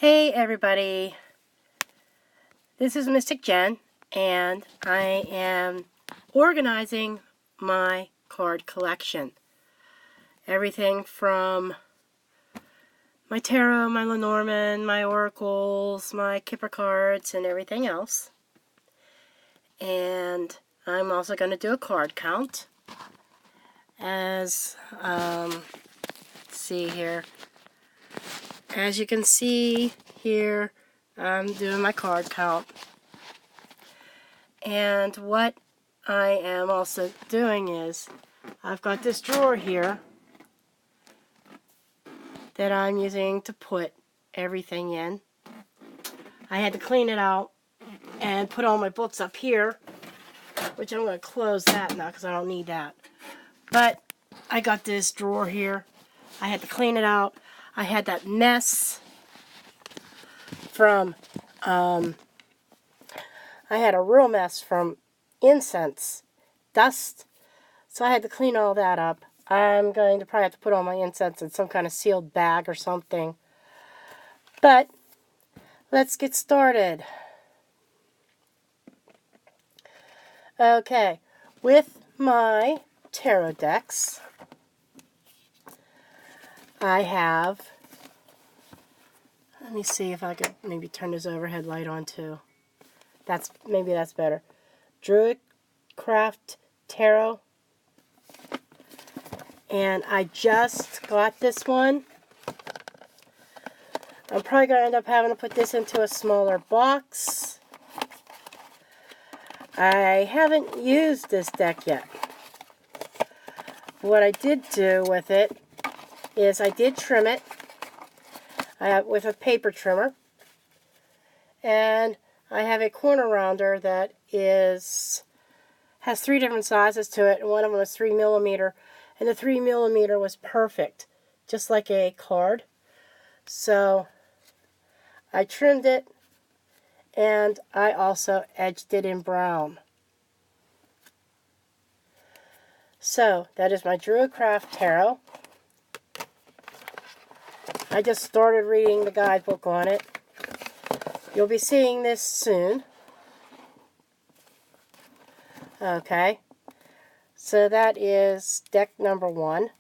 Hey everybody, this is Mystic Jen, and I am organizing my card collection. Everything from my tarot, my Lenormand, my oracles, my Kipper cards, and everything else. And I'm also going to do a card count. Let's see here. As you can see here, I'm doing my card count. And what I am also doing is, I've got this drawer here that I'm using to put everything in. I had to clean it out and put all my books up here, which I'm going to close that now because I don't need that. But I got this drawer here. I had to clean it out. I had that mess from, I had a real mess from incense, dust, so I had to clean all that up. I'm going to probably have to put all my incense in some kind of sealed bag or something. But let's get started. Okay, with my tarot decks, I have, let me see if I could maybe turn this overhead light on too. Maybe that's better. Druid Tarot. And I just got this one. I'm probably going to end up having to put this into a smaller box. I haven't used this deck yet. What I did do with it is I did trim it with a paper trimmer. And I have a corner rounder that has 3 different sizes to it, and one of them is 3mm. And the 3mm was perfect, just like a card. So I trimmed it, and I also edged it in brown. So that is my Druid Tarot. I just started reading the guidebook on it. You'll be seeing this soon. Okay. So that is deck number 1.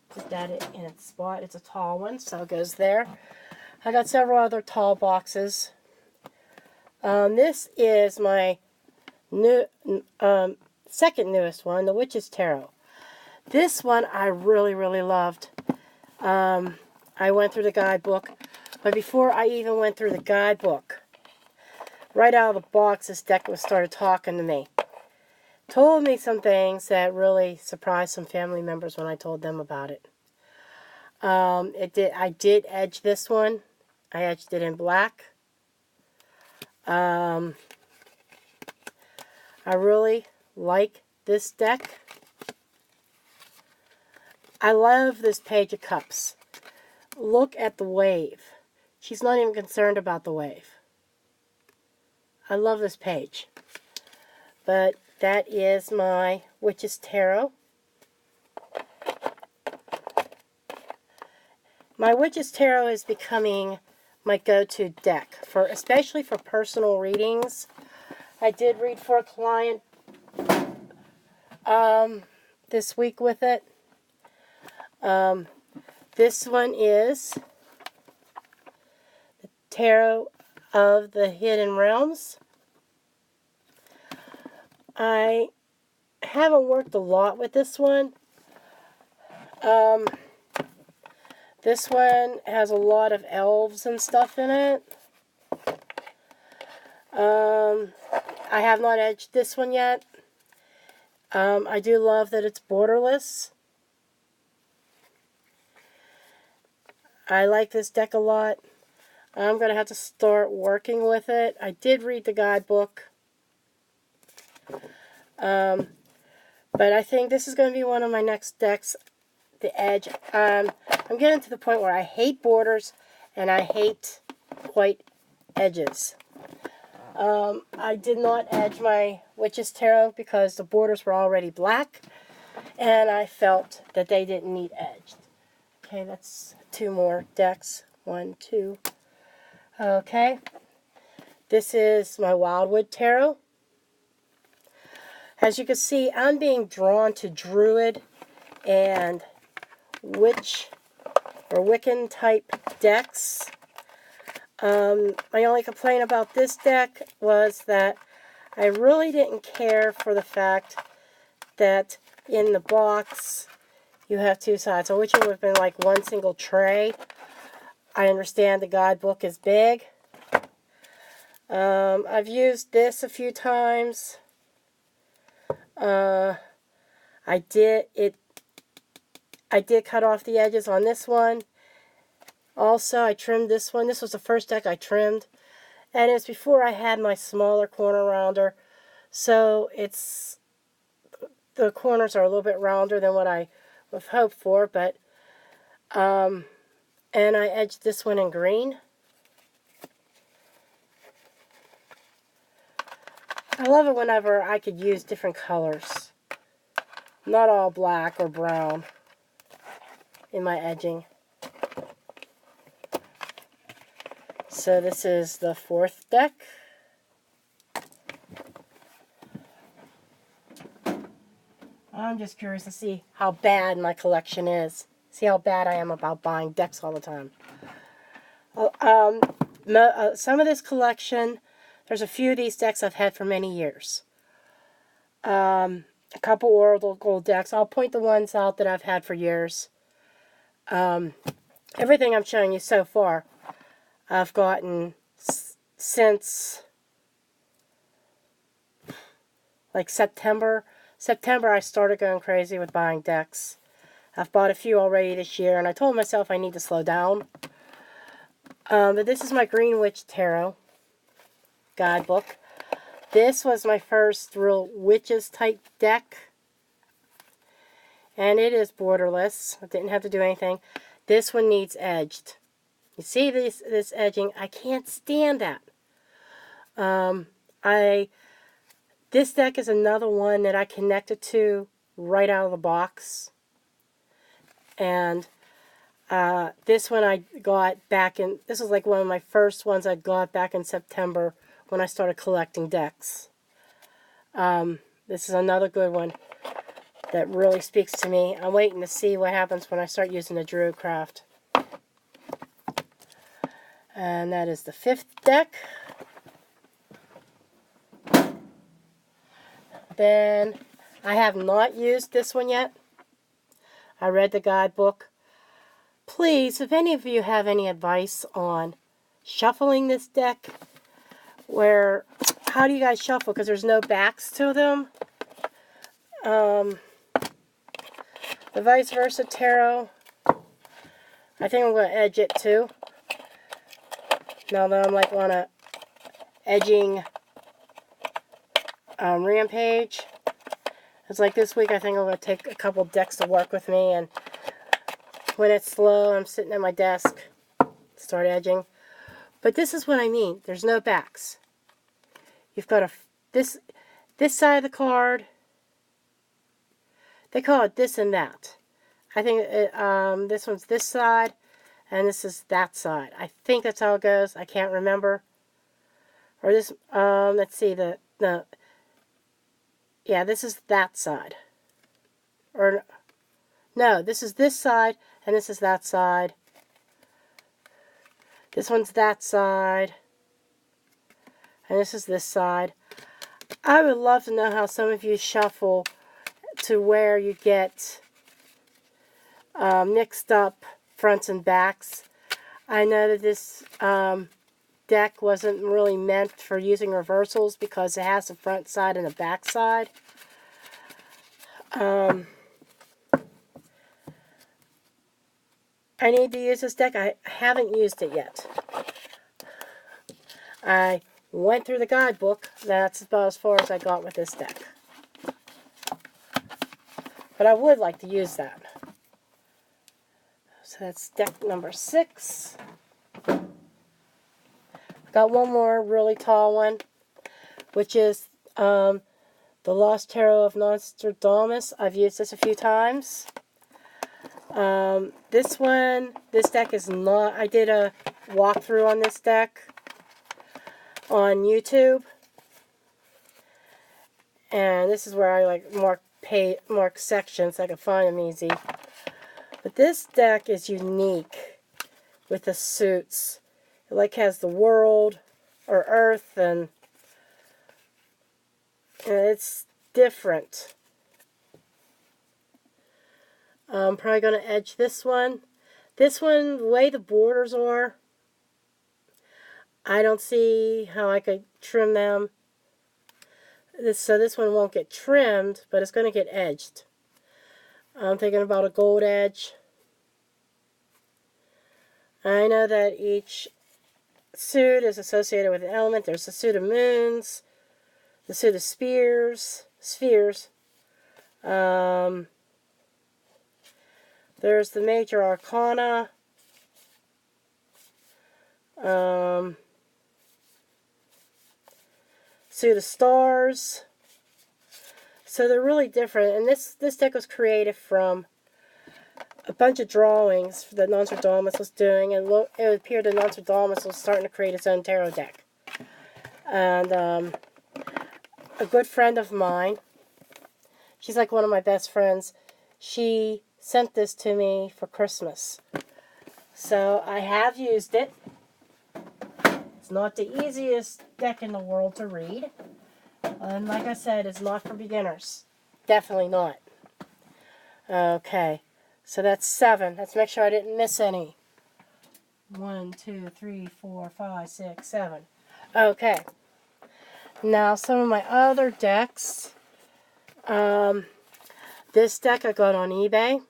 Put that in its spot. It's a tall one, so it goes there. I got several other tall boxes. This is my second newest one, the Witch's Tarot. This one I really, really loved. I went through the guidebook, but before I even went through the guidebook, right out of the box, this deck started talking to me. Told me some things that really surprised some family members when I told them about it. I did edge this one. I edged it in black. I really like this deck. I love this Page of Cups. Look at the wave. She's not even concerned about the wave. I love this page. But that is my Witch's Tarot. My Witch's Tarot is becoming my go-to deck, especially for personal readings. I did read for a client this week with it. This one is the Tarot of the Hidden Realms. I haven't worked a lot with this one. This one has a lot of elves and stuff in it. I have not edged this one yet. I do love that it's borderless. I like this deck a lot. I'm going to have to start working with it. I did read the guidebook. But I think this is going to be one of my next decks, the edge. I'm getting to the point where I hate borders and I hate white edges. I did not edge my Witch's Tarot because the borders were already black and I felt that they didn't need edged. Okay, that's 2 more decks. 1, 2. Okay. This is my Wildwood Tarot. As you can see, I'm being drawn to Druid and Witch or Wiccan type decks. My only complaint about this deck was that I really didn't care for the fact that in the box you have 2 sides. I wish it would have been like one single tray. I understand the guidebook is big. I've used this a few times. I did cut off the edges on this one. Also, I trimmed this one. This was the first deck I trimmed. And it's before I had my smaller corner rounder. So the corners are a little bit rounder than what I would have hoped for. But, and I edged this one in green. I love it whenever I could use different colors. Not all black or brown in my edging. So this is the 4th deck. I'm just curious to see how bad my collection is. See how bad I am about buying decks all the time. Some of this collection, there's a few of these decks I've had for many years. A couple Oracle Gold decks. I'll point the ones out that I've had for years. Everything I'm showing you so far, I've gotten since like September. September I started going crazy with buying decks. I've bought a few already this year, and I told myself I need to slow down. But this is my Greenwich Tarot guidebook. This was my first real witches type deck. And it is borderless. I didn't have to do anything. This one needs edged. You see this edging? I can't stand that. This deck is another one that I connected to right out of the box. And this one I got back in, this was like one of my first ones I got back in September when I started collecting decks. This is another good one that really speaks to me. I'm waiting to see what happens when I start using the Druid craft. And that is the 5th deck. Then I have not used this one yet. I read the guidebook. Please, if any of you have any advice on shuffling this deck, how do you guys shuffle? Because there's no backs to them. The Vice Versa Tarot, I think I'm going to edge it too. Now that I'm like on a edging rampage. It's like this week I think I'm going to take a couple decks to work with me, and when it's slow I'm sitting at my desk, start edging. But this is what I mean. There's no backs. You've got this side of the card. They call it this and that. I think this one's this side, and this is that side. I think that's how it goes. I can't remember. Or this, let's see, yeah, this is that side. Or, no, this is this side, and this is that side. This one's that side, and this is this side. I would love to know how some of you shuffle to where you get mixed up fronts and backs. I know that this deck wasn't really meant for using reversals because it has a front side and a back side. I need to use this deck. I haven't used it yet. I went through the guidebook. That's about as far as I got with this deck. But I would like to use that. So that's deck number 6. Got one more really tall one, which is the Lost Tarot of Nostradamus. I've used this a few times. This deck is not, I did a walkthrough on this deck on YouTube. And this is where I like mark sections so I can find them easy. But this deck is unique with the suits. It like has the world or earth, and it's different. I'm probably going to edge this one. This one, the way the borders are, I don't see how I could trim them. So this one won't get trimmed, but it's going to get edged. I'm thinking about a gold edge. I know that each suit is associated with an element. There's the suit of moons, the suit of spheres. There's the major arcana. Suit of stars. So they're really different. And this deck was created from a bunch of drawings that Nostradamus was doing. And it appeared that Nostradamus was starting to create his own tarot deck. And a good friend of mine, she's like one of my best friends, she sent this to me for Christmas. So I have used it. It's not the easiest deck in the world to read. And like I said, it's not for beginners. Definitely not. Okay. So that's 7. Let's make sure I didn't miss any. 1, 2, 3, 4, 5, 6, 7. Okay. Now some of my other decks. This deck I got on eBay.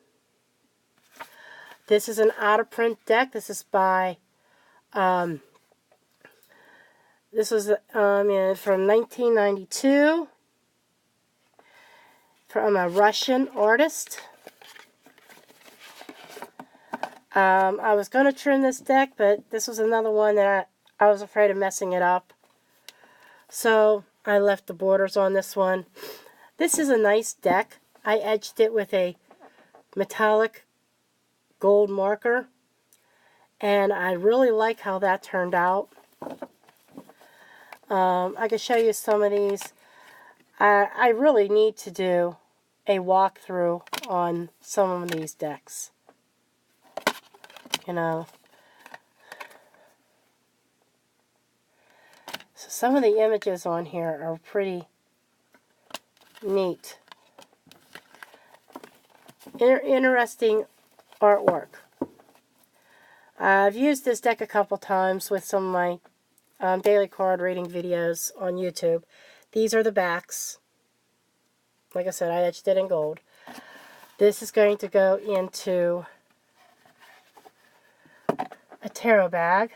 This is an out-of-print deck. This is by... This was from 1992 from a Russian artist. I was going to trim this deck, but this was another one that I was afraid of messing it up. So I left the borders on this one. This is a nice deck. I edged it with a metallic gold marker. And I really like how that turned out. I can show you some of these. I really need to do a walkthrough on some of these decks. You know. So some of the images on here are pretty neat. Interesting artwork. I've used this deck a couple times with some of my daily card reading videos on YouTube. These are the backs. Like I said, I etched it in gold. This is going to go into a tarot bag.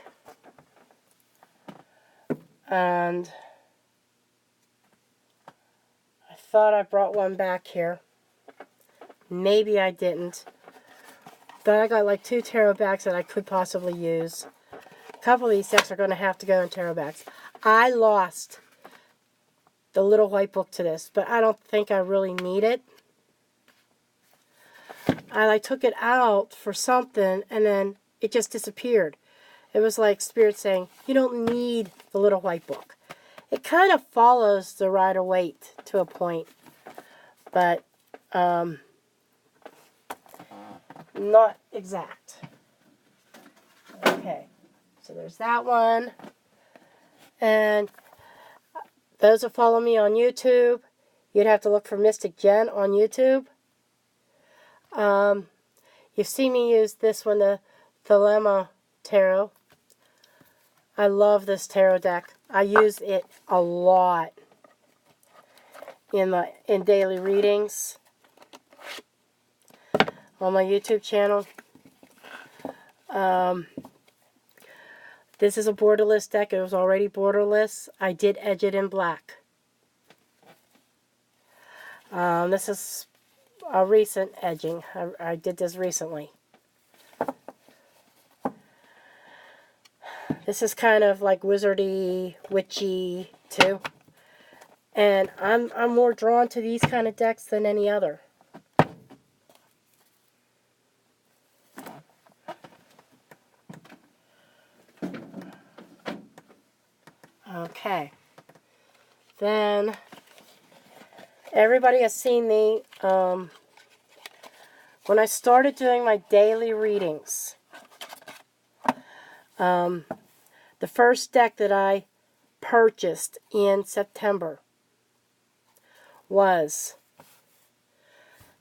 And I thought I brought one back here. Maybe I didn't. But I got like 2 tarot bags that I could possibly use. A couple of these decks are going to have to go in tarot bags. I lost the little white book to this, but I don't think I really need it. I took it out for something, and then it just disappeared. It was like Spirit saying, you don't need the little white book. It kind of follows the Rider-Waite to a point, but not exact. Okay, so there's that one. And those who follow me on YouTube, you'd have to look for Mystic Jen on YouTube. You've seen me use this one, the Dilemma Tarot. I love this tarot deck. I use it a lot in daily readings on my YouTube channel. This is a borderless deck. It was already borderless. I did edge it in black. This is a recent edging. I did this recently. This is kind of like wizardy, witchy too. And I'm more drawn to these kind of decks than any other. Okay. Then, everybody has seen me when I started doing my daily readings. The first deck that I purchased in September was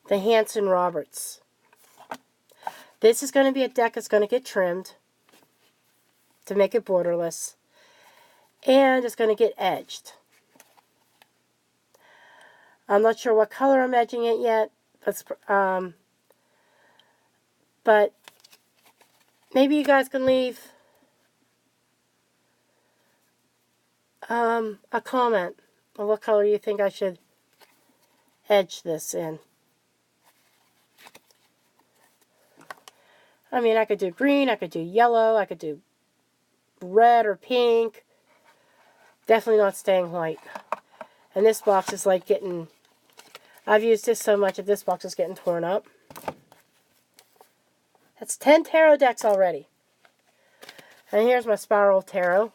the Hanson Roberts. This is going to be a deck that's going to get trimmed to make it borderless, and it's going to get edged. I'm not sure what color I'm edging it yet, but maybe you guys can leave a comment on what color you think I should edge this in. I mean, I could do green, I could do yellow, I could do red or pink. Definitely not staying white. And this box is like getting... I've used this so much that this box is getting torn up. That's 10 tarot decks already. And here's my Spiral Tarot.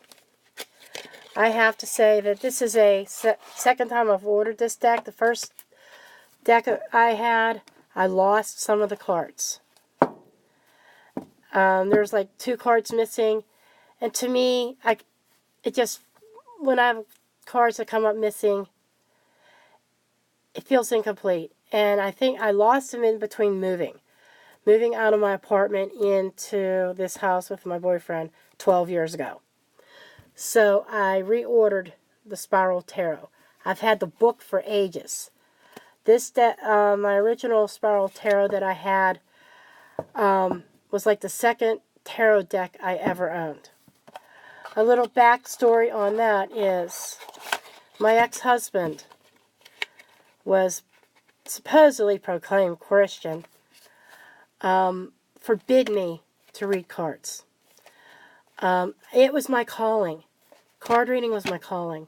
I have to say that this is a second time I've ordered this deck. The first deck I had, I lost some of the cards. There's like 2 cards missing. And to me, when I have cards that come up missing, it feels incomplete. And I think I lost them in between moving out of my apartment into this house with my boyfriend 12 years ago. So I reordered the Spiral Tarot. I've had the book for ages. This my original Spiral Tarot that I had was like the second tarot deck I ever owned. A little backstory on that is my ex-husband was supposedly proclaimed Christian, forbid me to read cards. It was my calling. Card reading was my calling.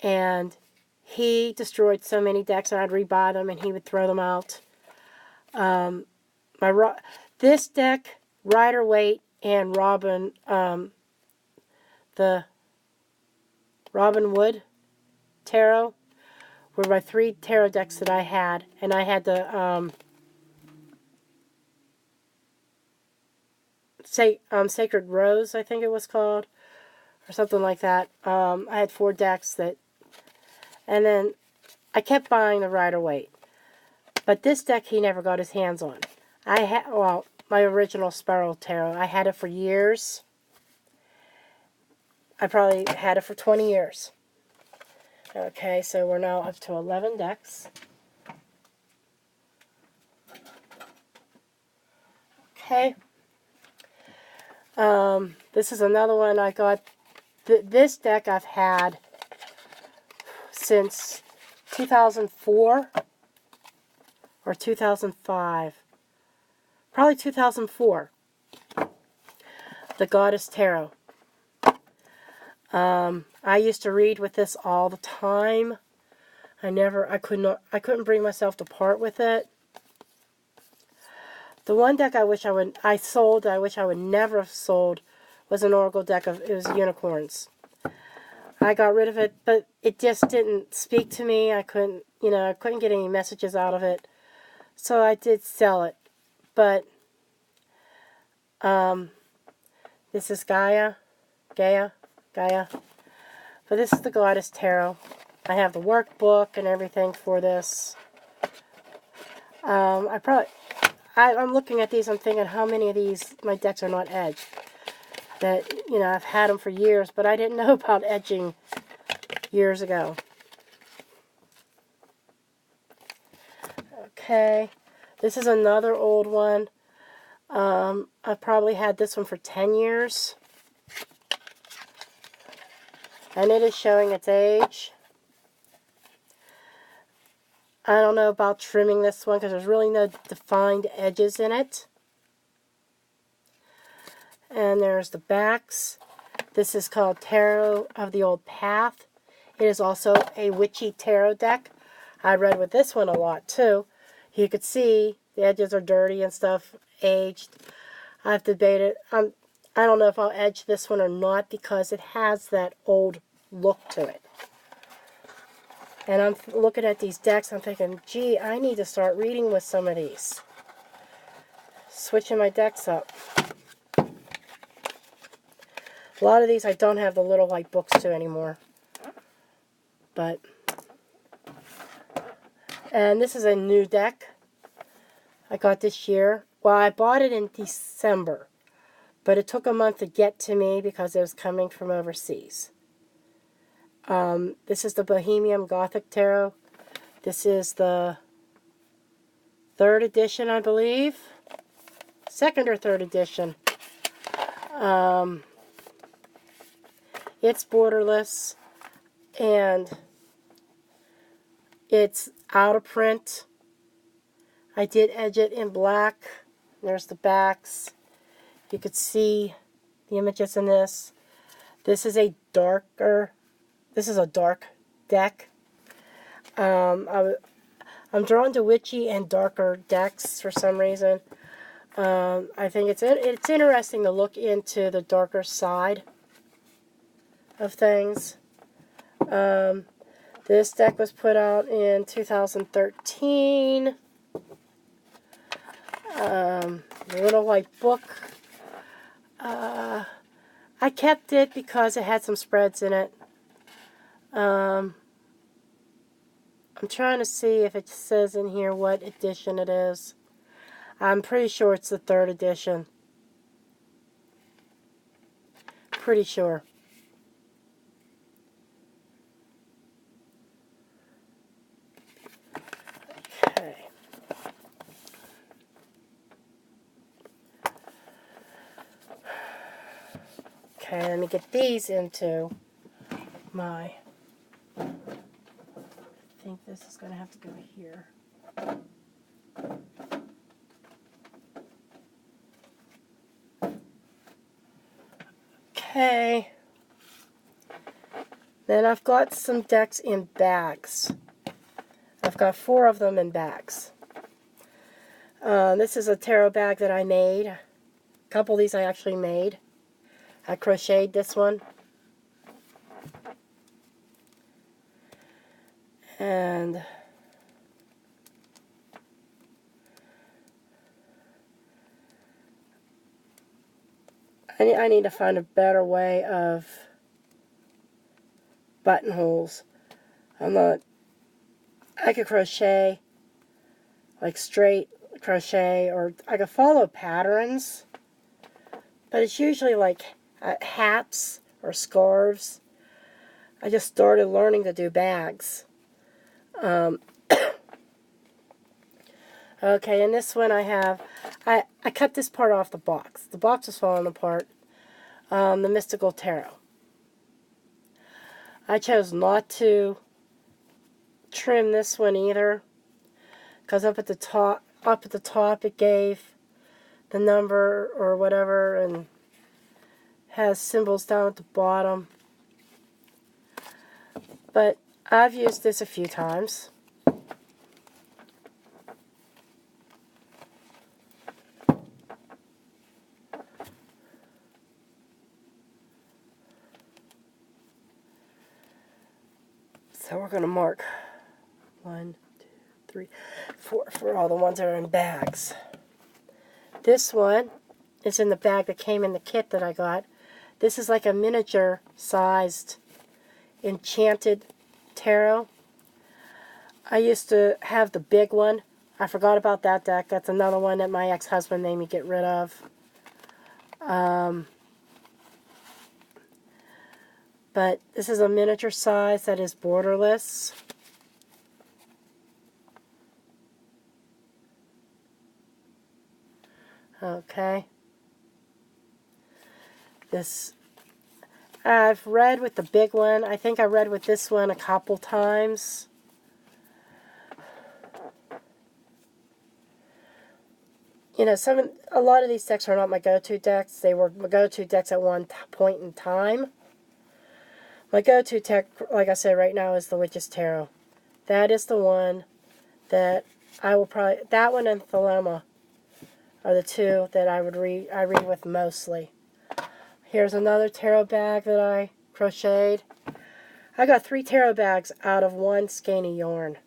And he destroyed so many decks, and I'd rebuy them, and he would throw them out. This deck, Rider-Waite and the Robin Wood Tarot were my 3 tarot decks that I had, and I had the Sacred Rose, I think it was called, or something like that. I had 4 decks and then I kept buying the Rider-Waite, but this deck he never got his hands on. My original Spiral Tarot, I had it for years. I probably had it for 20 years. Okay, so we're now up to 11 decks. Okay. This is another one I got. This deck I've had since 2004 or 2005. Probably 2004. The Goddess Tarot. I used to read with this all the time. I couldn't bring myself to part with it. The one deck I wish I would never have sold was an Oracle deck it was unicorns. I got rid of it, but it just didn't speak to me. I couldn't get any messages out of it. So I did sell it. But this is Gaia. But this is the Goddess Tarot. I have the workbook and everything for this. I'm looking at these, I'm thinking how many of these, my decks are not edged. That, I've had them for years, but I didn't know about edging years ago. Okay, this is another old one. I've probably had this one for 10 years. And it is showing its age. I don't know about trimming this one because there's really no defined edges in it. And there's the backs. This is called Tarot of the Old Path. It is also a witchy tarot deck. I read with this one a lot too. You could see the edges are dirty and stuff, aged. I've debated. I don't know if I'll edge this one or not because it has that old look to it. And I'm looking at these decks, I'm thinking, gee, I need to start reading with some of these. Switching my decks up. A lot of these I don't have the little white books to anymore. But, and this is a new deck I got this year. Well, I bought it in December, but it took a month to get to me because it was coming from overseas. This is the Bohemian Gothic Tarot. This is the 3rd edition, I believe. 2nd or 3rd edition. It's borderless, and it's out of print. I did edge it in black. There's the backs. You could see the images in this. This is a dark deck. I'm drawn to witchy and darker decks for some reason. I think it's interesting to look into the darker side of things. This deck was put out in 2013. The little white book. I kept it because it had some spreads in it. I'm trying to see if it says in here what edition it is. I'm pretty sure it's the 3rd edition. Pretty sure. Okay. Okay, let me get these into my... I think this is going to have to go here. Okay. Then I've got some decks in bags. I've got 4 of them in bags. This is a tarot bag that I made. A couple of these I actually made. I crocheted this one. And I need to find a better way of buttonholes. I could crochet, like straight crochet, or I could follow patterns, but it's usually like hats or scarves. I just started learning to do bags. Okay, and this one I cut this part off the box. The box is falling apart. The Mystical Tarot. I chose not to trim this one either, because up at the top it gave the number or whatever, and has symbols down at the bottom. But I've used this a few times. So we're going to mark 1, 2, 3, 4 for all the ones that are in bags. This one is in the bag that came in the kit that I got. This is like a miniature sized enchanted tarot. I used to have the big one. I forgot about that deck. That's another one that my ex-husband made me get rid of. But this is a miniature size that is borderless. Okay. This, I've read with the big one. I think I read with this one a couple times. You know, a lot of these decks are not my go-to decks. They were my go-to decks at one point in time. My go-to deck, like I said, right now is the Witch's Tarot. That is the one that I will probably... That one and Thelema are the two that I read with mostly. Here's another tarot bag that I crocheted. I got 3 tarot bags out of 1 skein yarn.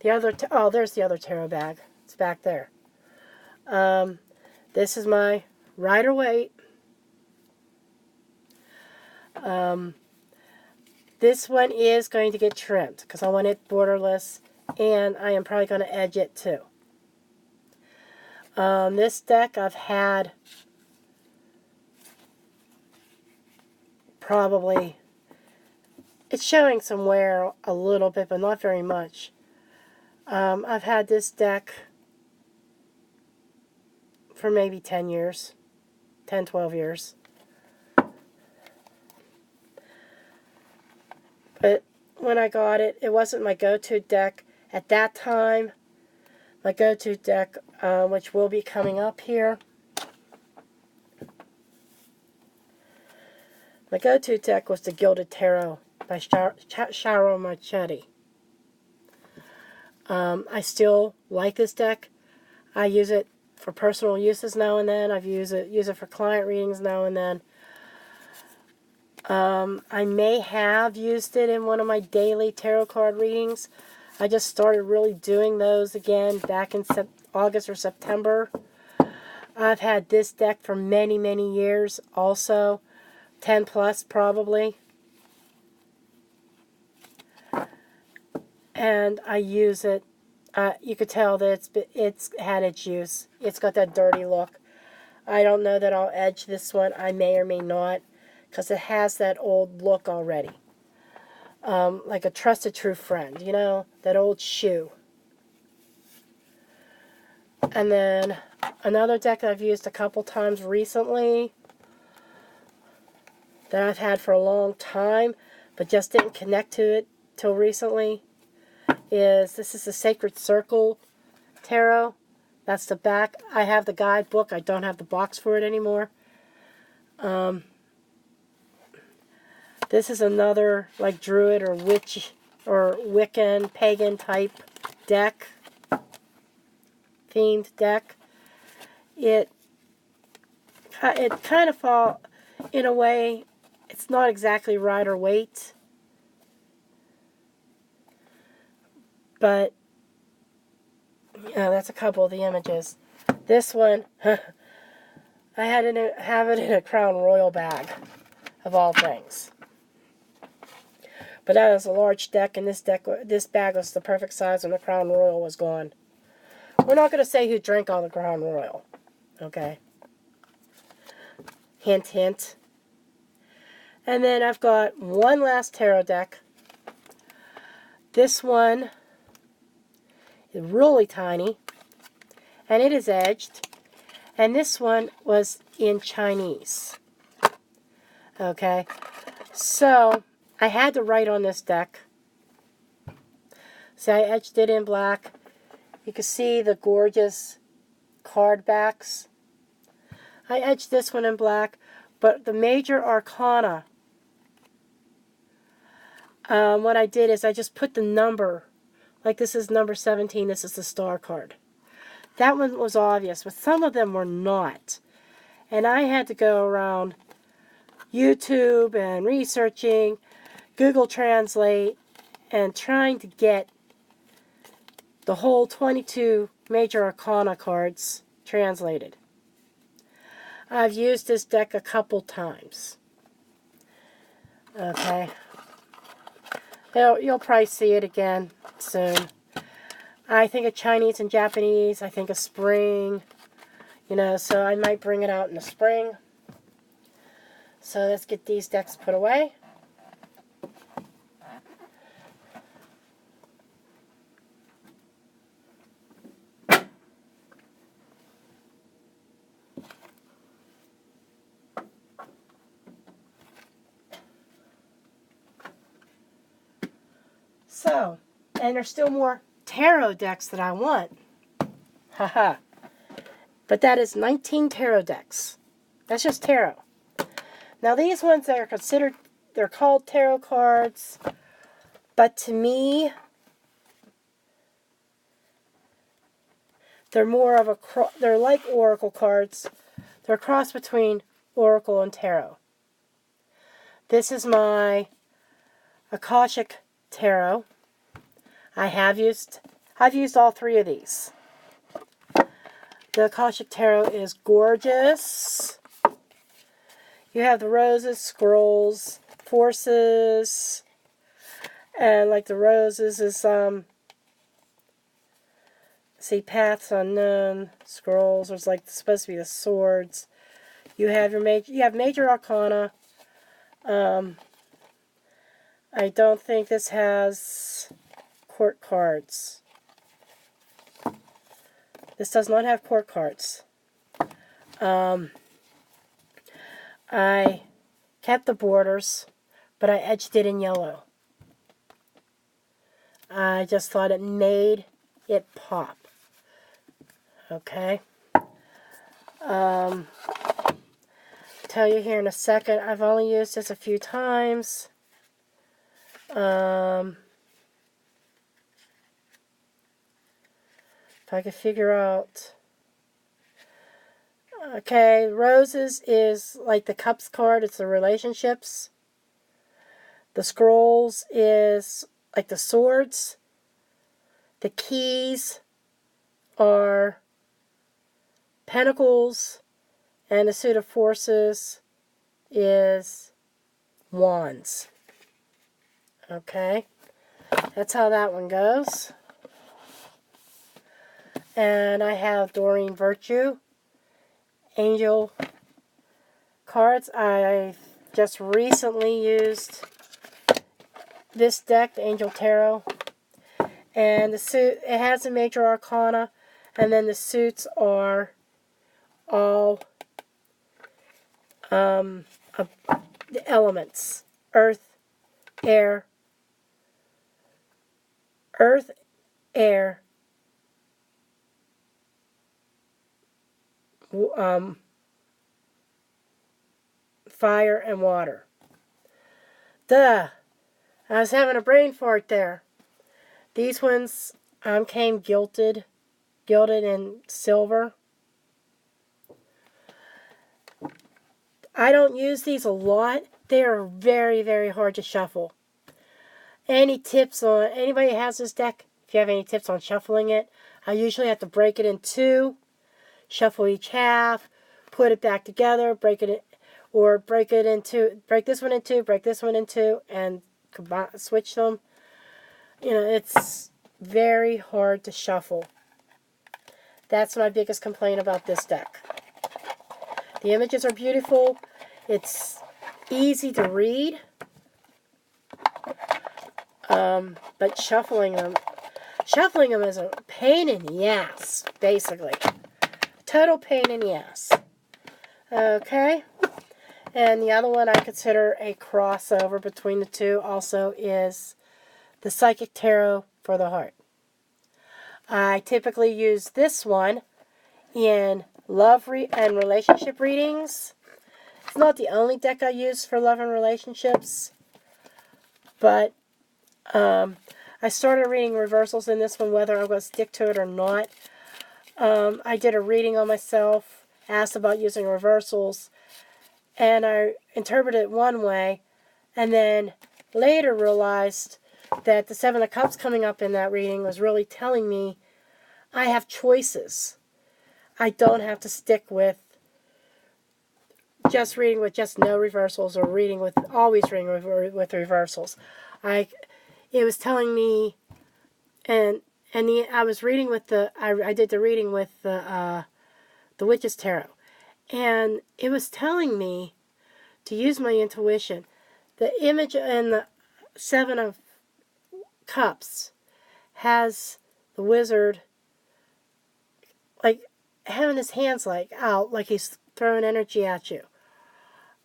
The other, oh, there's the other tarot bag. It's back there. This is my Rider-Waite. This one is going to get trimmed because I want it borderless, and I am probably going to edge it too. This deck I've had probably, it's showing some wear a little bit, but not very much. I've had this deck for maybe 10 years, 10, 12 years. But when I got it, it wasn't my go-to deck at that time. My go-to deck, which will be coming up here. My go-to deck was the Gilded Tarot by Sharo Marchetti. I still like this deck. I use it for personal uses now and then. I've use it for client readings now and then. I may have used it in one of my daily tarot card readings. I just started really doing those again back in August or September. I've had this deck for many, many years also. 10 plus probably. And I use it. You could tell that it's had its use. It's got that dirty look. I don't know that I'll edge this one. I may or may not, because it has that old look already. Like a trusted true friend, you know, that old shoe. And then another deck that I've used a couple times recently, that I've had for a long time, but just didn't connect to it till recently, this is the Sacred Circle Tarot. That's the back. I have the guidebook. I don't have the box for it anymore. This is another like Druid or Witch or Wiccan, pagan type deck. Themed deck. It kind of fall, in a way, it's not exactly Rider-Waite. But, yeah, that's a couple of the images. This one, I have it in a Crown Royal bag, of all things. But that is a large deck, and this bag was the perfect size when the Crown Royal was gone. We're not going to say who drank all the Crown Royal, okay? Hint, hint. And then I've got one last tarot deck. This one is really tiny, and it is edged. And this one was in Chinese. Okay, so I had to write on this deck. So I edged it in black. You can see the gorgeous card backs. I edged this one in black, but the major arcana, what I did is I just put the number, like this is number 17, this is the star card. That one was obvious, but some of them were not. And I had to go around YouTube and researching, Google Translate, and trying to get the whole 22 major arcana cards translated. I've used this deck a couple times. Okay. You'll probably see it again soon. I think of Chinese and Japanese. I think of spring. You know, so I might bring it out in the spring. So let's get these decks put away. So, and there's still more tarot decks that I want. Haha. But that is 19 tarot decks. That's just tarot. Now these ones that are considered, they're called tarot cards, but to me, they're more of they're like oracle cards. They're a cross between oracle and tarot. This is my Akashic Tarot. I've used all three of these. The Akashic Tarot is gorgeous. You have the roses, scrolls, forces, and like the roses is see, paths unknown, scrolls. There's like supposed to be the swords. You have your major arcana. I don't think this has court cards. This does not have court cards. I kept the borders, but I edged it in yellow. I just thought it made it pop. Okay. Tell you here in a second. I've only used this a few times. If I could figure out. Okay, roses is like the cups card. It's the relationships. The scrolls is like the swords. The keys are pentacles. And the suit of forces is wands. Okay. That's how that one goes. And I have Doreen Virtue. Angel cards. I just recently used this deck, the Angel Tarot. And the suit, it has a major arcana. And then the suits are all the elements. Earth, air, fire, and water. Duh! I was having a brain fart there. These ones came gilded in silver. I don't use these a lot. They are very, very hard to shuffle. Any tips on, anybody who has this deck, if you have any tips on shuffling it, I usually have to break it in two, shuffle each half, put it back together, break it into, break this one in two, break this one in two, and combine, switch them. You know, it's very hard to shuffle. That's my biggest complaint about this deck. The images are beautiful. It's easy to read. But shuffling them is a pain in the ass, basically. Total pain in the ass. Okay. And the other one I consider a crossover between the two also is the Psychic Tarot for the Heart. I typically use this one in love and relationship readings. It's not the only deck I use for love and relationships, but I started reading reversals in this one, whether I'm going to stick to it or not. I did a reading on myself, asked about using reversals, and I interpreted it one way, and then later realized that the Seven of Cups coming up in that reading was really telling me I have choices. I don't have to stick with just reading with just no reversals or always reading with reversals. It was telling me, I was reading with I did the reading with the Witch's Tarot, and it was telling me to use my intuition. The image in the Seven of Cups has the wizard like having his hands like out, like he's throwing energy at you.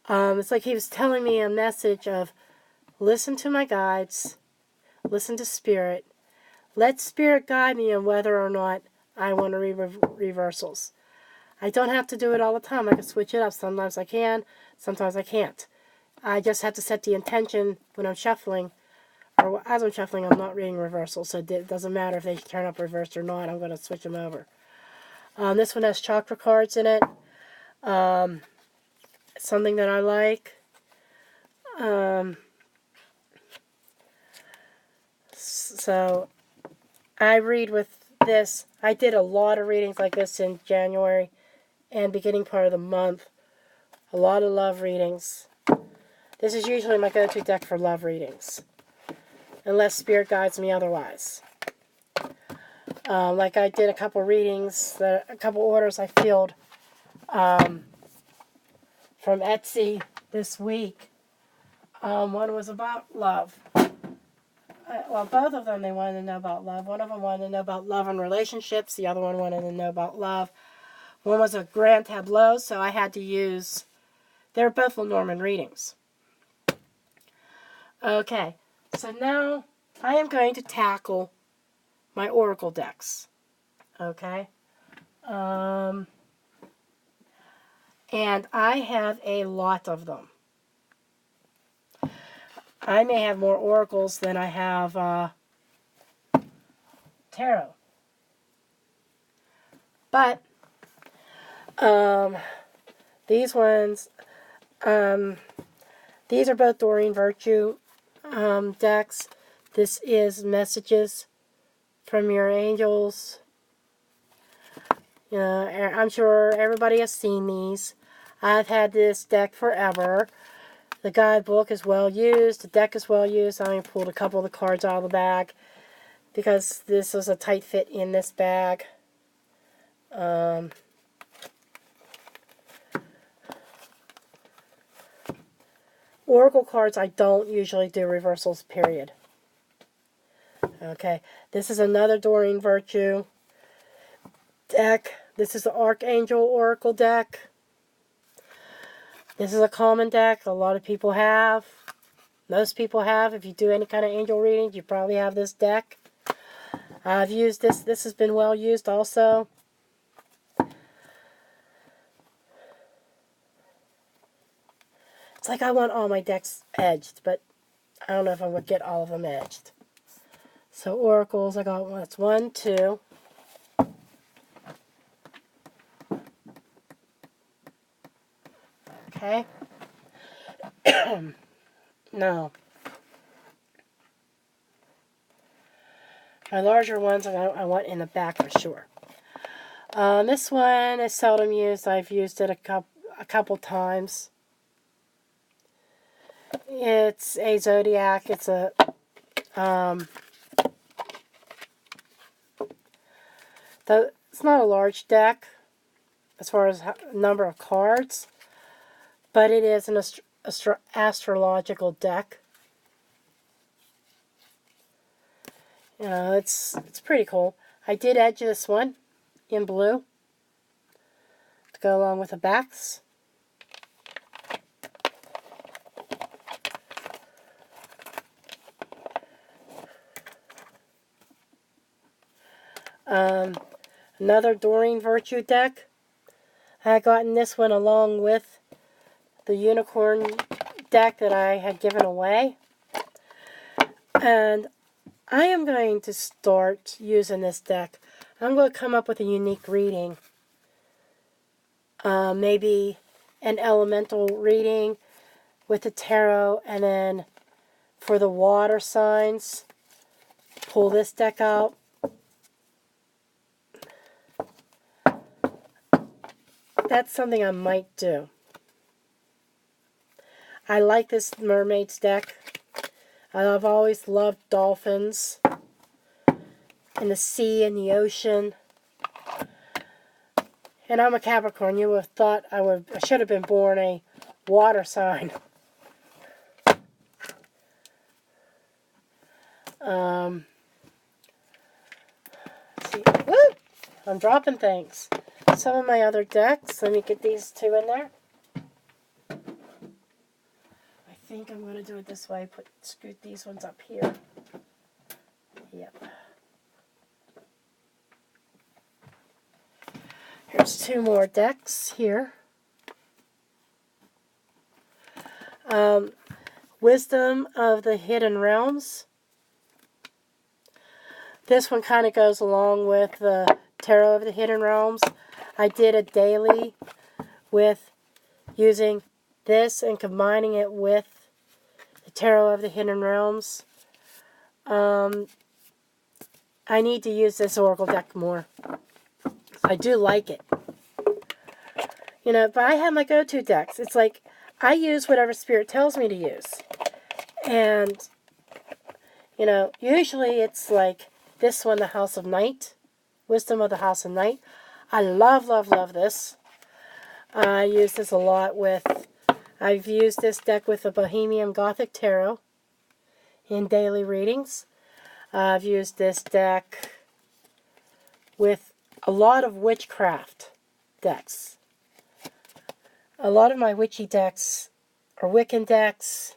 It's like he was telling me a message of listen to my guides, listen to Spirit, let Spirit guide me on whether or not I want to read reversals. I don't have to do it all the time. I can switch it up. Sometimes I can, sometimes I can't. I just have to set the intention when I'm shuffling, or as I'm shuffling, I'm not reading reversals, so it doesn't matter if they turn up reversed or not. I'm going to switch them over. This one has chakra cards in it. Something that I like. So I read with this. I did a lot of readings like this in January and beginning part of the month. A lot of love readings. This is usually my go-to deck for love readings, unless Spirit guides me otherwise. Like I did a couple readings, a couple orders I filled from Etsy this week. One was about love. Well, both of them, they wanted to know about love. One of them wanted to know about love and relationships. The other one wanted to know about love. One was a grand tableau, so I had to use... They're both Lenormand readings. Okay, so now I am going to tackle my oracle decks. Okay? And I have a lot of them. I may have more oracles than I have tarot. But these ones, these are both Doreen Virtue decks. This is messages from your angels. You know, I'm sure everybody has seen these. I've had this deck forever. The guidebook is well used. The deck is well used. I only pulled a couple of the cards out of the bag because this was a tight fit in this bag. Oracle cards, I don't usually do reversals, period. Okay, this is another Doreen Virtue deck. This is the Archangel Oracle deck. This is a common deck a lot of people have. Most people have. If you do any kind of angel reading, you probably have this deck. I've used this. This has been well used also. It's like I want all my decks edged, but I don't know if I would get all of them edged. So oracles, I got one. It's 1, 2. Okay. No. My larger ones I want in the back for sure. This one is seldom used. I've used it a couple times. It's a Zodiac. It's a it's not a large deck as far as number of cards, but it is an astrological deck. You know, it's pretty cool. I did edge this one in blue to go along with the backs. Another Doreen Virtue deck. I had gotten this one along with the Unicorn deck that I had given away. And I am going to start using this deck. I'm going to come up with a unique reading. Maybe an elemental reading with the tarot, and then for the water signs, pull this deck out. That's something I might do. I like this Mermaids deck. I've always loved dolphins and the sea and the ocean. And I'm a Capricorn. You would have thought I should have been born a water sign. Let's see. Woo! I'm dropping things. Some of my other decks. Let me get these two in there. I think I'm going to do it this way. Scoot these ones up here. Yep. Here's two more decks here. Wisdom of the Hidden Realms. This one kind of goes along with the Tarot of the Hidden Realms. I did a daily with using this and combining it with Tarot of the Hidden Realms. I need to use this Oracle deck more. I do like it. You know, but I have my go-to decks. It's like, I use whatever Spirit tells me to use. And, you know, usually it's like this one, the House of Night. Wisdom of the House of Night. I love, love, love this. I use this a lot with, I've used this deck with the Bohemian Gothic Tarot in daily readings. I've used this deck with a lot of witchcraft decks. A lot of my witchy decks are Wiccan decks,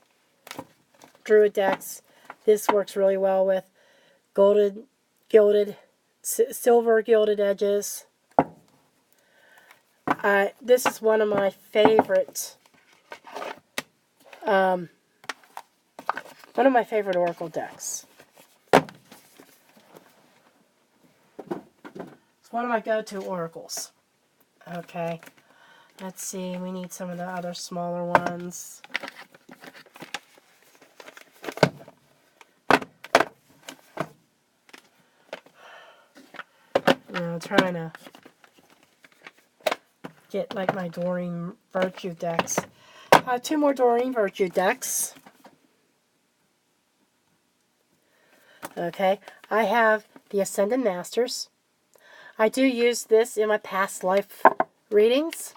Druid decks. This works really well with silver gilded edges. This is one of my favorite Oracle decks. It's one of my go-to oracles. Okay, let's see, we need some of the other smaller ones. I'm trying to get like my Doreen Virtue decks. Two more Doreen Virtue decks. Okay, I have the Ascended Masters. I do use this in my past life readings.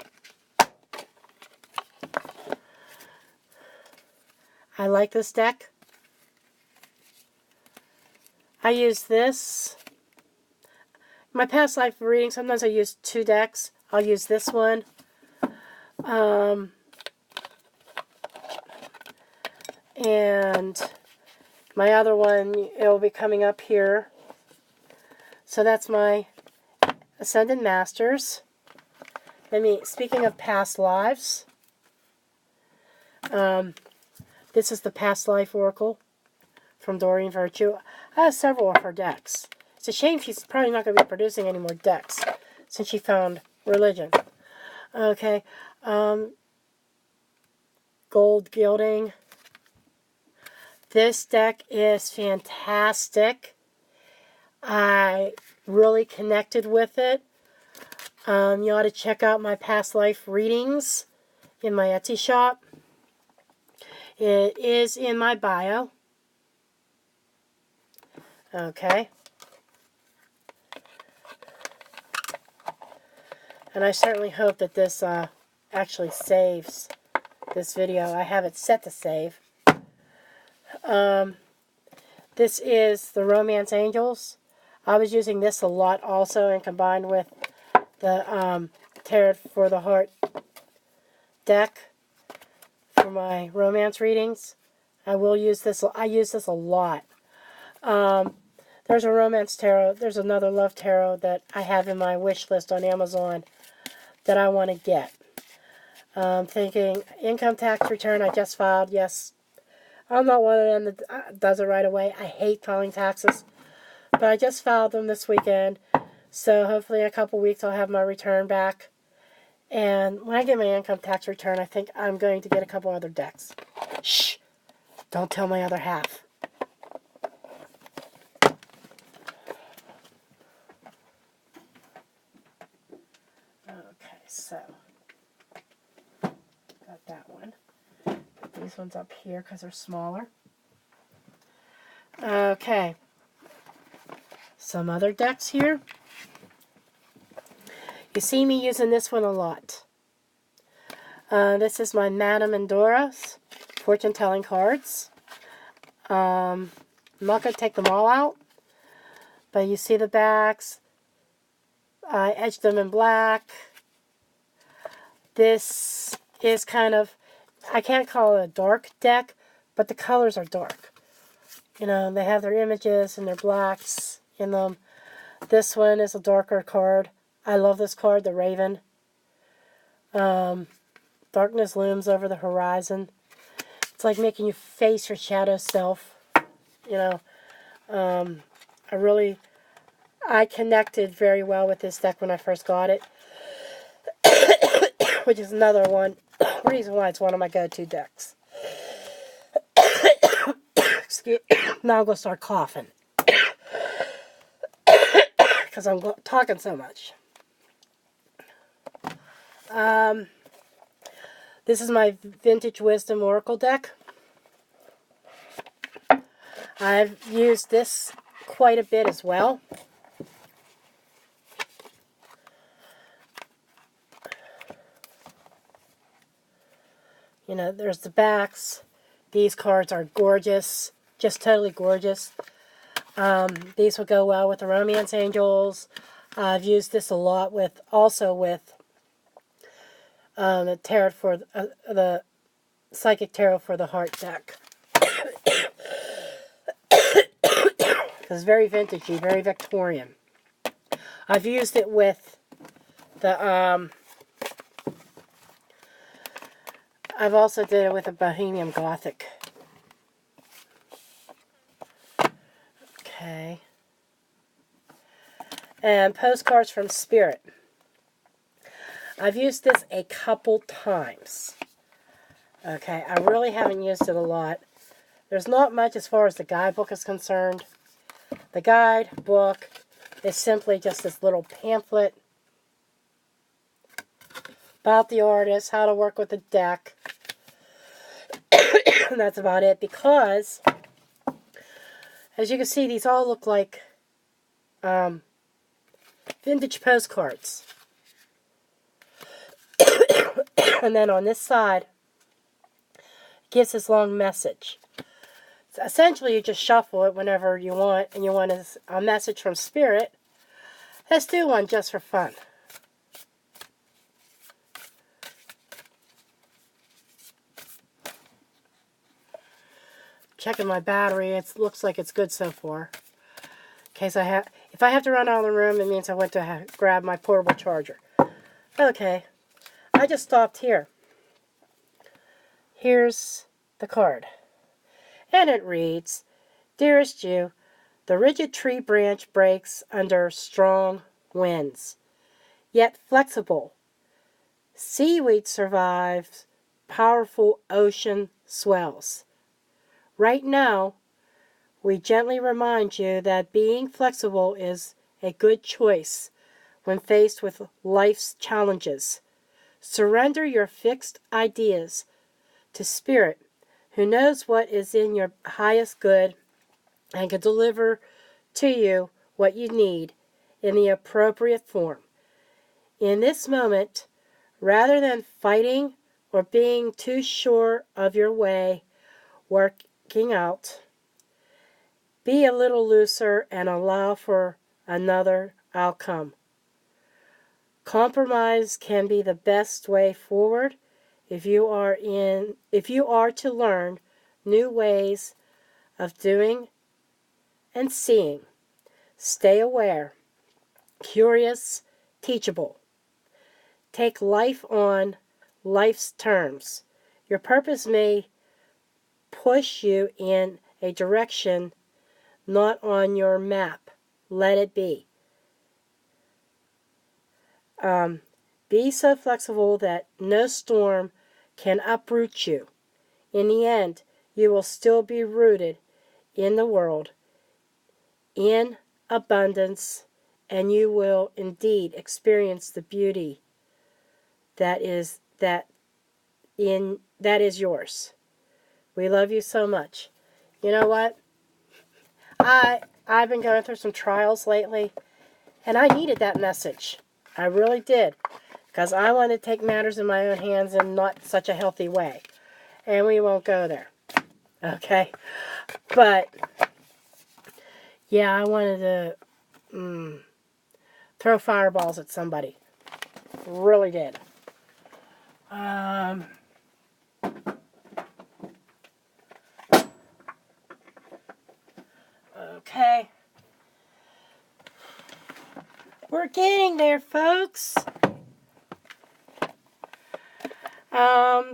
I like this deck. I use this. My past life readings, sometimes I use two decks. I'll use this one. And my other one, it'll be coming up here. So that's my Ascended Masters. Speaking of past lives, this is the Past Life Oracle from Doreen Virtue. I have several of her decks. It's a shame she's probably not going to be producing any more decks since she found religion. Okay. Gold gilding. This deck is fantastic. I really connected with it. You ought to check out my past life readings in my Etsy shop. It is in my bio. Okay. And I certainly hope that this actually saves this video. I have it set to save. This is the Romance Angels. I was using this a lot also, and combined with the Tarot for the Heart deck for my romance readings. I will use this. I use this a lot. There's a Romance Tarot. There's another Love Tarot that I have in my wish list on Amazon that I want to get. Thinking income tax return I just filed. Yes, I'm not one of them that does it right away. I hate filing taxes. But I just filed them this weekend. So hopefully in a couple weeks I'll have my return back. And when I get my income tax return, I think I'm going to get a couple other decks. Shh! Don't tell my other half. Okay, so got that one. Put these ones up here because they're smaller. Okay. Some other decks here. You see me using this one a lot. This is my Madame Endora's fortune telling cards. I'm not going to take them all out, but you see the backs. I edged them in black. This is kind of, I can't call it a dark deck, but the colors are dark. You know, they have their images and their blacks in them. This one is a darker card. I love this card, the Raven. Darkness looms over the horizon. It's like making you face your shadow self. You know, I connected very well with this deck when I first got it. Which is another reason why it's one of my go-to decks. Now I'm going to start coughing. Because I'm talking so much. This is my Vintage Wisdom Oracle deck. I've used this quite a bit as well. You know, there's the backs. These cards are gorgeous. Just totally gorgeous. These will go well with the Romance Angels. I've used this a lot with the tarot for the Psychic Tarot for the Heart deck. It's very vintagey, very Victorian. I've used it with the I've also did it with a Bohemian Gothic. Okay. And postcards from Spirit. I've used this a couple times. Okay, I really haven't used it a lot. There's not much as far as the guidebook is concerned. The guidebook is simply just this little pamphlet about the artist, how to work with the deck. And that's about it, because as you can see, these all look like vintage postcards. And then on this side, it gives this long message. So essentially, you just shuffle it whenever you want, and you want a message from Spirit. Let's do one just for fun. Checking my battery. It looks like it's good so far. In case if I have to run out of the room, it means I went to grab my portable charger. Okay, I just stopped here. Here's the card. And it reads, "Dearest you, the rigid tree branch breaks under strong winds, yet flexible. Seaweed survives powerful ocean swells. Right now, we gently remind you that being flexible is a good choice when faced with life's challenges. Surrender your fixed ideas to Spirit, who knows what is in your highest good and can deliver to you what you need in the appropriate form. In this moment, rather than fighting or being too sure of your way working out, be a little looser and allow for another outcome. Compromise can be the best way forward if you are to learn new ways of doing and seeing. Stay aware, curious, teachable. Take life on life's terms. Your purpose may push you in a direction not on your map. Let it be. Be so flexible that no storm can uproot you. In the end, you will still be rooted in the world, in abundance, and you will indeed experience the beauty that is yours. We love you so much." You know what? I've been going through some trials lately, and I needed that message. I really did, because I want to take matters in my own hands in not such a healthy way. And we won't go there. Okay? But, yeah, I wanted to throw fireballs at somebody. Really did. Okay. We're getting there, folks.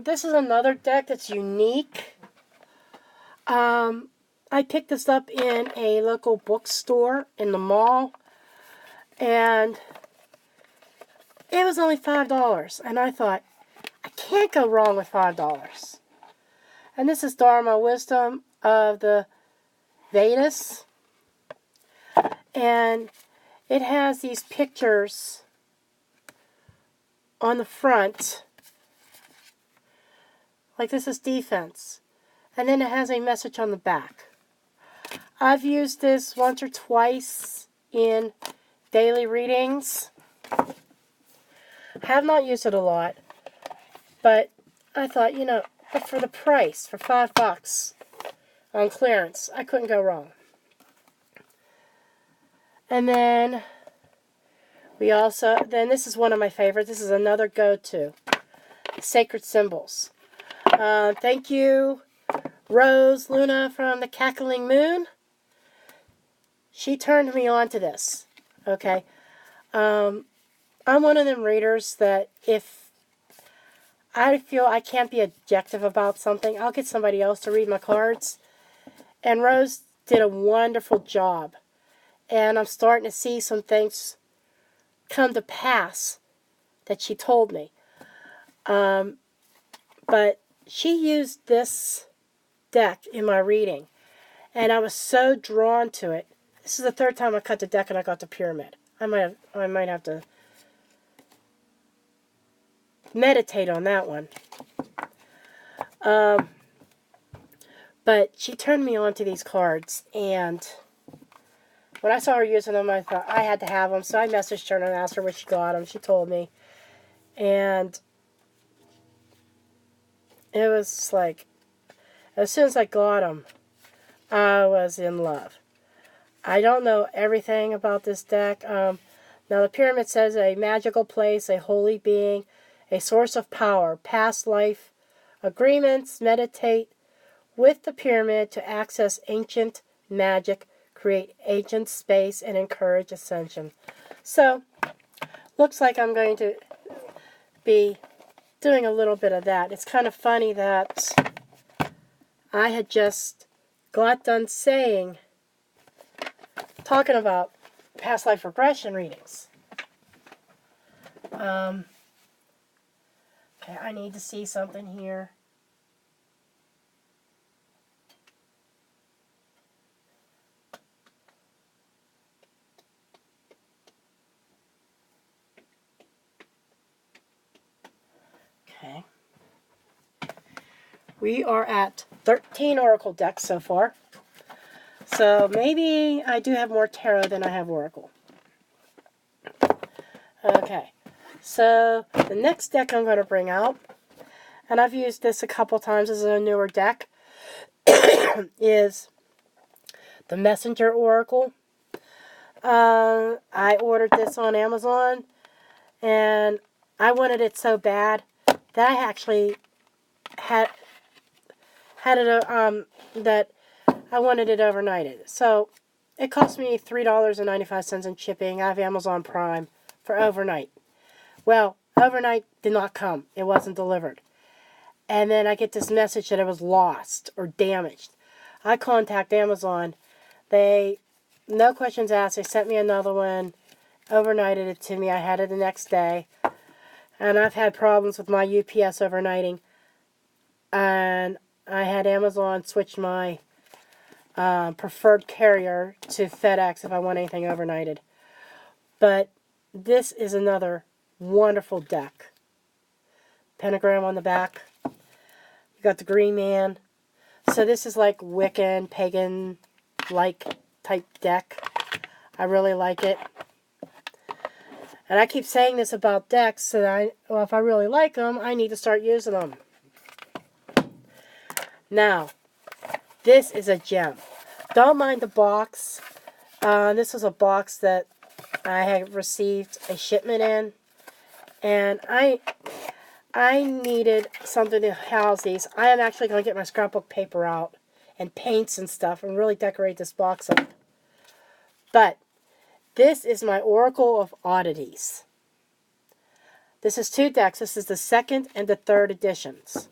This is another deck that's unique. I picked this up in a local bookstore in the mall, and it was only $5, and I thought, I can't go wrong with $5. And this is Dharma Wisdom of the Venus. And it has these pictures on the front. Like this is defense. And then it has a message on the back. I've used this once or twice in daily readings. Have not used it a lot. But I thought, you know, but for the price, for $5 on clearance, I couldn't go wrong. And then we also, then this is one of my favorites. This is another go-to. Sacred Symbols. Thank you, Rose Luna from the Cackling Moon. She turned me on to this. Okay. I'm one of them readers that if I feel I can't be objective about something, I'll get somebody else to read my cards. And Rose did a wonderful job. And I'm starting to see some things come to pass that she told me. But she used this deck in my reading. And I was so drawn to it. This is the third time I cut the deck and I got the pyramid. I might have to meditate on that one. But she turned me on to these cards, and when I saw her using them, I thought I had to have them. So I messaged her and asked her where she got them. She told me, and it was like, as soon as I got them, I was in love. I don't know everything about this deck. Now the pyramid says a magical place, a holy being, a source of power, past life agreements, meditate with the pyramid to access ancient magic, create ancient space, and encourage ascension. So, looks like I'm going to be doing a little bit of that. It's kind of funny that I had just got done talking about past life regression readings. Okay, I need to see something here. Okay. We are at 13 Oracle decks so far. So maybe I do have more tarot than I have Oracle. Okay. So the next deck I'm going to bring out, and I've used this a couple times as a newer deck, is the Messenger Oracle. I ordered this on Amazon, and I wanted it so bad that I actually had it that I wanted it overnighted. So it cost me $3.95 in shipping. I have Amazon Prime for overnight. Well, overnight did not come. It wasn't delivered. And then I get this message that it was lost or damaged. I contact Amazon. They, no questions asked, they sent me another one, overnighted it to me. I had it the next day. And I've had problems with my UPS overnighting. And I had Amazon switch my preferred carrier to FedEx if I want anything overnighted. But this is another wonderful deck. Pentagram on the back. You got the Green Man. So this is like Wiccan, pagan-like type deck. I really like it. And I keep saying this about decks, so if I really like them, I need to start using them. Now, this is a gem. Don't mind the box. This was a box that I had received a shipment in. And I needed something to house these. I am actually going to get my scrapbook paper out and paints and stuff and really decorate this box up. But this is my Oracle of Oddities. This is 2 decks. This is the 2nd and the 3rd editions.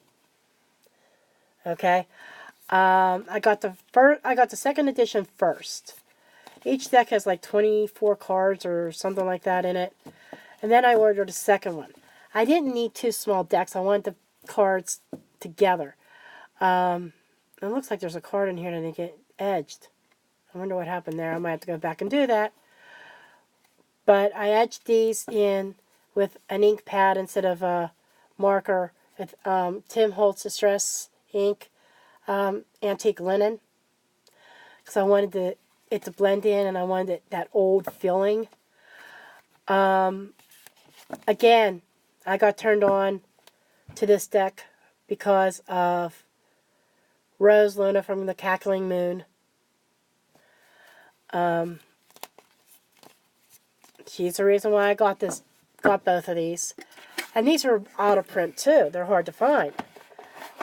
Okay. I got the 2nd edition first. Each deck has like 24 cards or something like that in it. And then I ordered a second one. I didn't need 2 small decks. I wanted the cards together. It looks like there's a card in here that they get edged. I wonder what happened there. I might have to go back and do that. But I edged these in with an ink pad instead of a marker with Tim Holtz Distress ink, antique linen. Because I wanted it to blend in, and I wanted that old feeling. Again, I got turned on to this deck because of Rose Luna from the Cackling Moon. She's the reason why I got both of these. And these are out of print too. They're hard to find.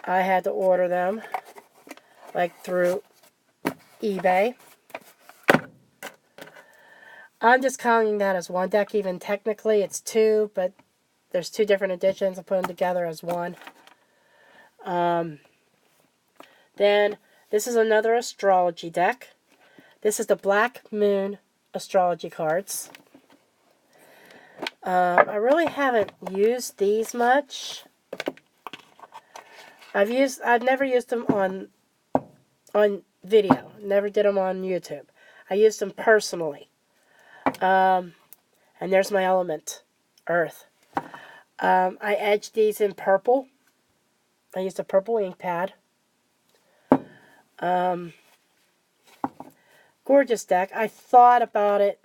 I had to order them like through eBay. I'm just counting that as one deck. Even technically it's two, but there's two different editions. I put them together as one. Then this is another astrology deck. This is the Black Moon astrology cards. I really haven't used these much. I've never used them on video. Never did them on YouTube. I used them personally. And there's my element, Earth. I edged these in purple. I used a purple ink pad. Gorgeous deck. I thought about it,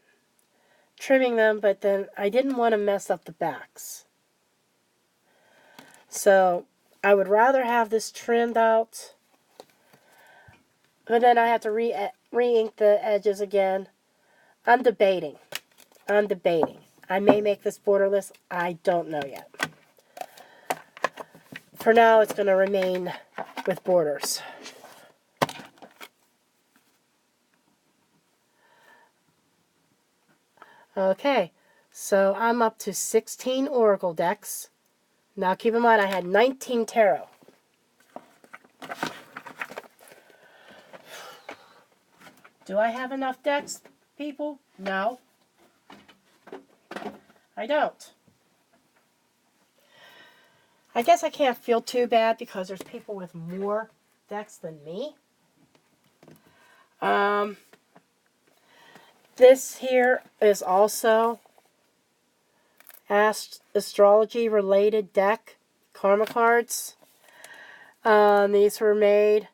trimming them, but then I didn't want to mess up the backs. So I would rather have this trimmed out, but then I have to re-ink the edges again. I'm debating. I may make this borderless. I don't know yet. For now, it's going to remain with borders. Okay, so I'm up to 16 Oracle decks. Now keep in mind I had 19 Tarot. Do I have enough decks, people? No. I don't. I guess I can't feel too bad because there's people with more decks than me. This here is also astrology related deck, karma cards. These were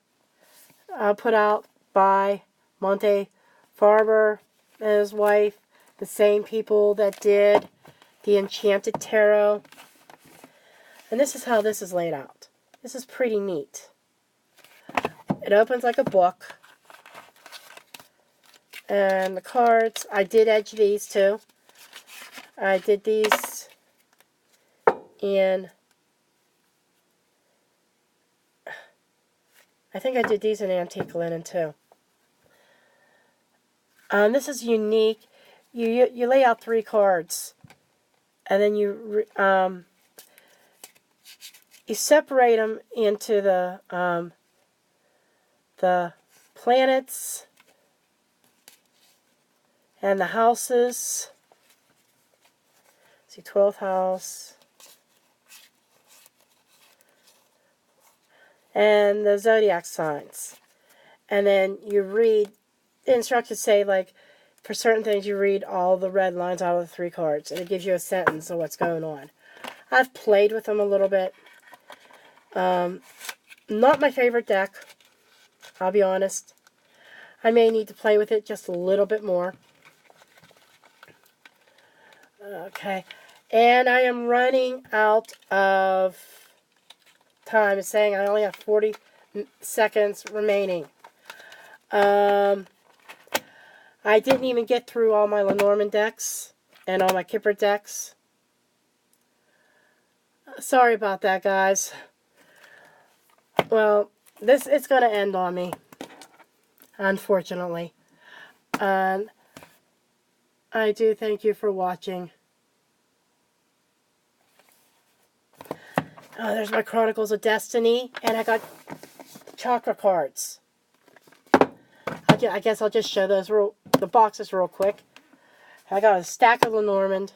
put out by Monte Farber and his wife, the same people that did the Enchanted Tarot. And this is how this is laid out. This is pretty neat. It opens like a book. And the cards, I did edge these too. I did these in, I think I did these in antique linen too. This is unique. You lay out 3 cards, and then you separate them into the planets and the houses. See, 12th house. And the Zodiac signs. And then you read, the instructions say, like, for certain things you read all the red lines out of the 3 cards. And it gives you a sentence of what's going on. I've played with them a little bit. Not my favorite deck, I'll be honest. I may need to play with it just a little bit more. Okay, and I am running out of time. It's saying I only have 40 seconds remaining. I didn't even get through all my Lenormand decks and all my Kipper decks. Sorry about that, guys. Well, it's going to end on me, unfortunately. And I do thank you for watching. Oh, there's my Chronicles of Destiny, and I got chakra cards. I guess I'll just show those the boxes real quick. I got a stack of Lenormand.